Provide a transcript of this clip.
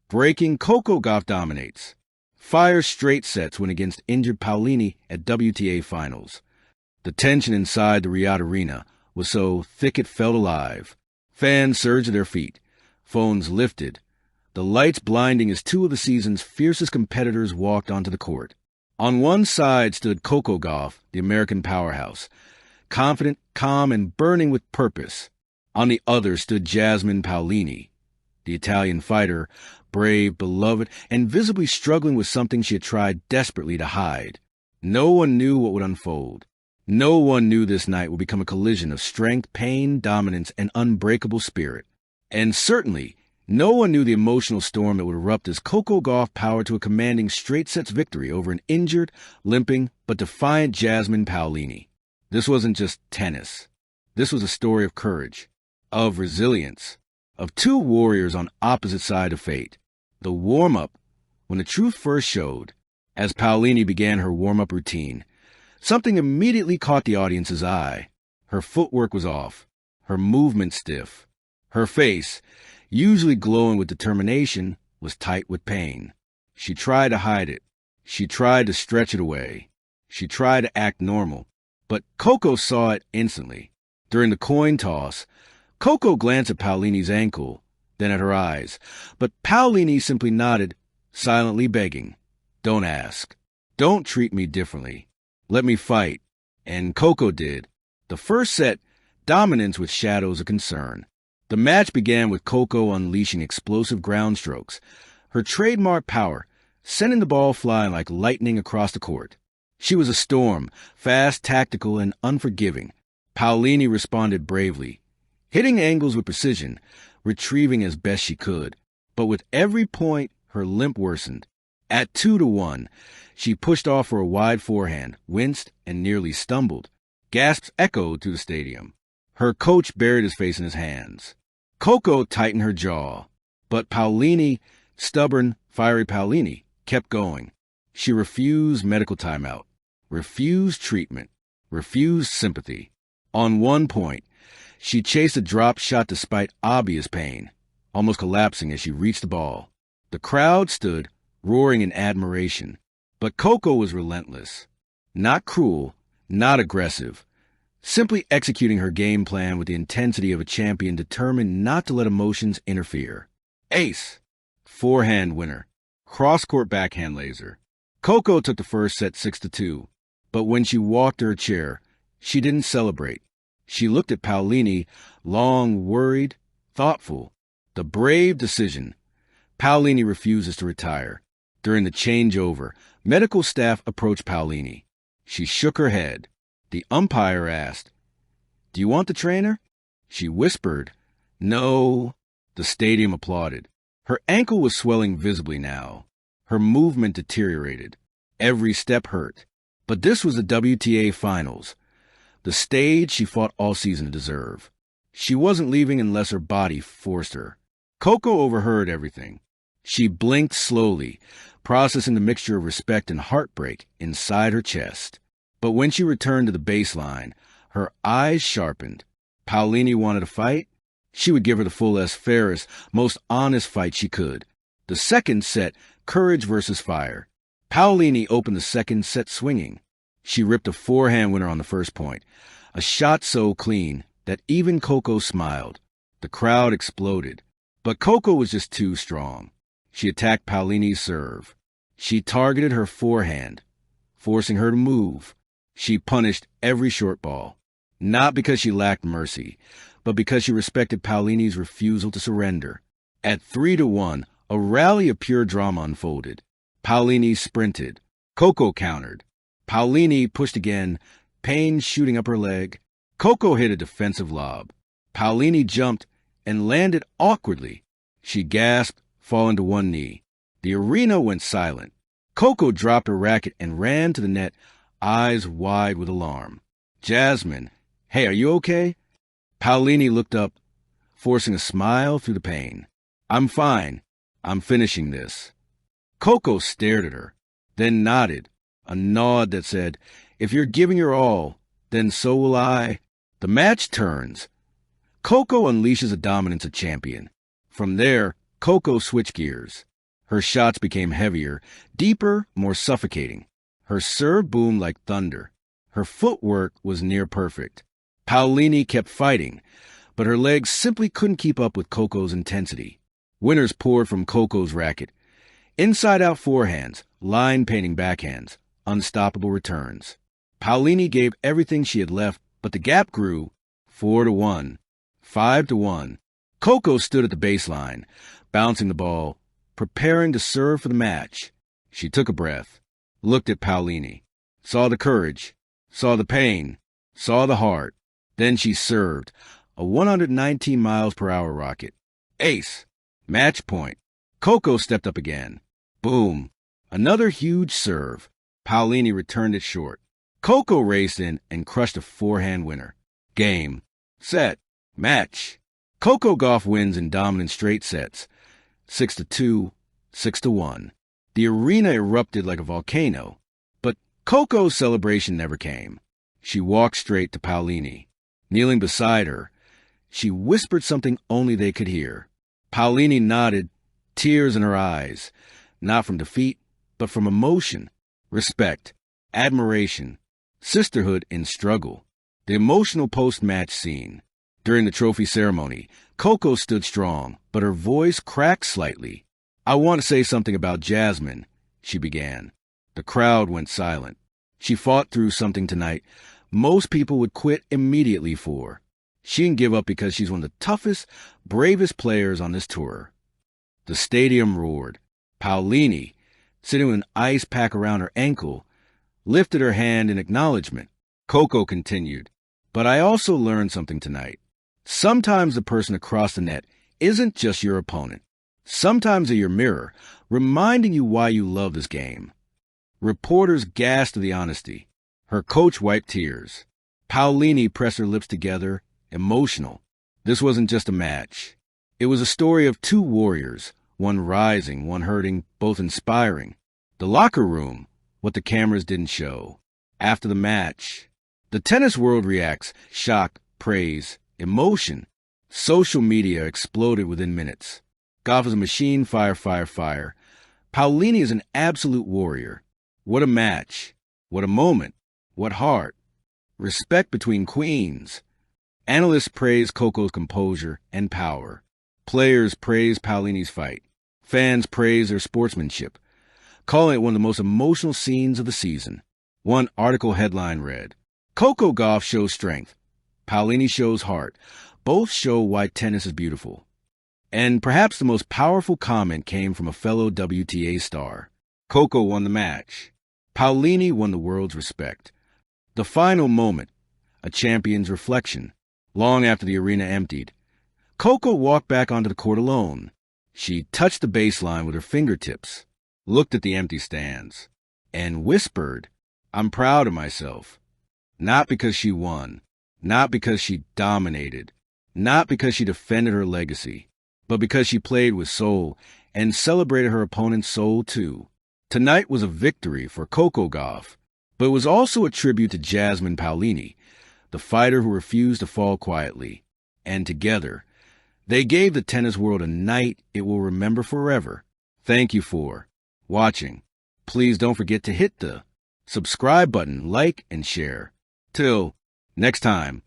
Breaking Coco Gauff dominates. Fire straight sets win against injured Paolini at WTA Finals. The tension inside the Riyadh Arena was so thick it felt alive. Fans surged to their feet. Phones lifted. The lights blinding as two of the season's fiercest competitors walked onto the court. On one side stood Coco Gauff, the American powerhouse, confident, calm, and burning with purpose. On the other stood Jasmine Paolini, the Italian fighter, brave, beloved, and visibly struggling with something she had tried desperately to hide. No one knew what would unfold. No one knew this night would become a collision of strength, pain, dominance, and unbreakable spirit. And certainly, no one knew the emotional storm that would erupt as Coco Gauff powered to a commanding straight-sets victory over an injured, limping, but defiant Jasmine Paolini. This wasn't just tennis. This was a story of courage, of resilience, of two warriors on opposite sides of fate. The warm-up, when the truth first showed, as Paolini began her warm-up routine, something immediately caught the audience's eye. Her footwork was off, her movement stiff. Her face, usually glowing with determination, was tight with pain. She tried to hide it. She tried to stretch it away. She tried to act normal. But Coco saw it instantly. During the coin toss, Coco glanced at Paolini's ankle, then at her eyes. But Paolini simply nodded, silently begging, "Don't ask. Don't treat me differently. Let me fight." And Coco did. The first set, dominance with shadows of concern. The match began with Coco unleashing explosive ground strokes, her trademark power, sending the ball flying like lightning across the court. She was a storm, fast, tactical, and unforgiving. Paolini responded bravely, hitting angles with precision, retrieving as best she could. But with every point, her limp worsened. At 2-1, she pushed off for a wide forehand, winced, and nearly stumbled. Gasps echoed through the stadium. Her coach buried his face in his hands. Coco tightened her jaw, but Paolini, stubborn, fiery Paolini, kept going. She refused medical timeout, refused treatment, refused sympathy. On one point, she chased a drop shot despite obvious pain, almost collapsing as she reached the ball. The crowd stood, roaring in admiration. But Coco was relentless. Not cruel, not aggressive. Simply executing her game plan with the intensity of a champion determined not to let emotions interfere. Ace. Forehand winner. Cross-court backhand laser. Coco took the first set 6-2. But when she walked to her chair, she didn't celebrate. She looked at Paolini, long, worried, thoughtful. The brave decision. Paolini refuses to retire. During the changeover, medical staff approached Paolini. She shook her head. The umpire asked, "Do you want the trainer?" She whispered, "No." The stadium applauded. Her ankle was swelling visibly now. Her movement deteriorated. Every step hurt. But this was the WTA Finals, the stage she fought all season to deserve. She wasn't leaving unless her body forced her. Coco overheard everything. She blinked slowly, processing the mixture of respect and heartbreak inside her chest. But when she returned to the baseline, her eyes sharpened. Paolini wanted to fight. She would give her the fullest, fairest, most honest fight she could. The second set, courage versus fire. Paolini opened the second set swinging. She ripped a forehand winner on the first point, a shot so clean that even Coco smiled. The crowd exploded. But Coco was just too strong. She attacked Paolini's serve. She targeted her forehand, forcing her to move. She punished every short ball, not because she lacked mercy, but because she respected Paolini's refusal to surrender. At 3-1, a rally of pure drama unfolded. Paolini sprinted. Coco countered. Paolini pushed again, pain shooting up her leg. Coco hit a defensive lob. Paolini jumped and landed awkwardly. She gasped, falling to one knee. The arena went silent. Coco dropped her racket and ran to the net, eyes wide with alarm. "Jasmine, hey, are you okay?" Paolini looked up, forcing a smile through the pain. "I'm fine. I'm finishing this." Coco stared at her, then nodded, a nod that said, "If you're giving your all, then so will I." The match turns. Coco unleashes a dominance of champion. From there, Coco switched gears. Her shots became heavier, deeper, more suffocating. Her serve boomed like thunder. Her footwork was near perfect. Paolini kept fighting, but her legs simply couldn't keep up with Coco's intensity. Winners poured from Coco's racket. Inside-out forehands, line-painting backhands, unstoppable returns. Paolini gave everything she had left, but the gap grew 4-1, 5-1. Coco stood at the baseline, bouncing the ball, preparing to serve for the match. She took a breath, looked at Paolini, saw the courage, saw the pain, saw the heart. Then she served, a 119 miles per hour rocket. Ace. Match point. Coco stepped up again. Boom. Another huge serve. Paolini returned it short. Coco raced in and crushed a forehand winner. Game. Set. Match. Coco Gauff wins in dominant straight sets. 6-2, 6-1. The arena erupted like a volcano. But Coco's celebration never came. She walked straight to Paolini. Kneeling beside her, she whispered something only they could hear. Paolini nodded, tears in her eyes, not from defeat, but from emotion, respect, admiration, sisterhood in struggle. The emotional post-match scene. During the trophy ceremony, Coco stood strong, but her voice cracked slightly. "I want to say something about Jasmine," she began. The crowd went silent. She fought through something tonight most people would quit immediately for. She didn't give up because she's one of the toughest, bravest players on this tour. The stadium roared. Paolini, sitting with an ice pack around her ankle, lifted her hand in acknowledgement. Coco continued, "But I also learned something tonight. Sometimes the person across the net isn't just your opponent. Sometimes they're your mirror, reminding you why you love this game." Reporters gasped at the honesty. Her coach wiped tears. Paolini pressed her lips together, emotional. This wasn't just a match. It was a story of two warriors, one rising, one hurting, both inspiring. The locker room, what the cameras didn't show. After the match, the tennis world reacts, shock, praise, emotion. Social media exploded within minutes. Gauff is a machine, fire, fire, fire. Paolini is an absolute warrior. What a match. What a moment. What heart. Respect between queens. Analysts praise Coco's composure and power. Players praise Paolini's fight. Fans praise their sportsmanship, calling it one of the most emotional scenes of the season. One article headline read, "Coco Gauff shows strength. Paolini shows heart. Both show why tennis is beautiful." And perhaps the most powerful comment came from a fellow WTA star. Coco won the match. Paolini won the world's respect. The final moment, a champion's reflection. Long after the arena emptied, Coco walked back onto the court alone. She touched the baseline with her fingertips, looked at the empty stands, and whispered, "I'm proud of myself." Not because she won, not because she dominated, not because she defended her legacy, but because she played with soul and celebrated her opponent's soul too. Tonight was a victory for Coco Gauff, but it was also a tribute to Jasmine Paolini, the fighter who refused to fall quietly. And together, they gave the tennis world a night it will remember forever. Thank you for watching. Please don't forget to hit the subscribe button, like, and share. Till next time.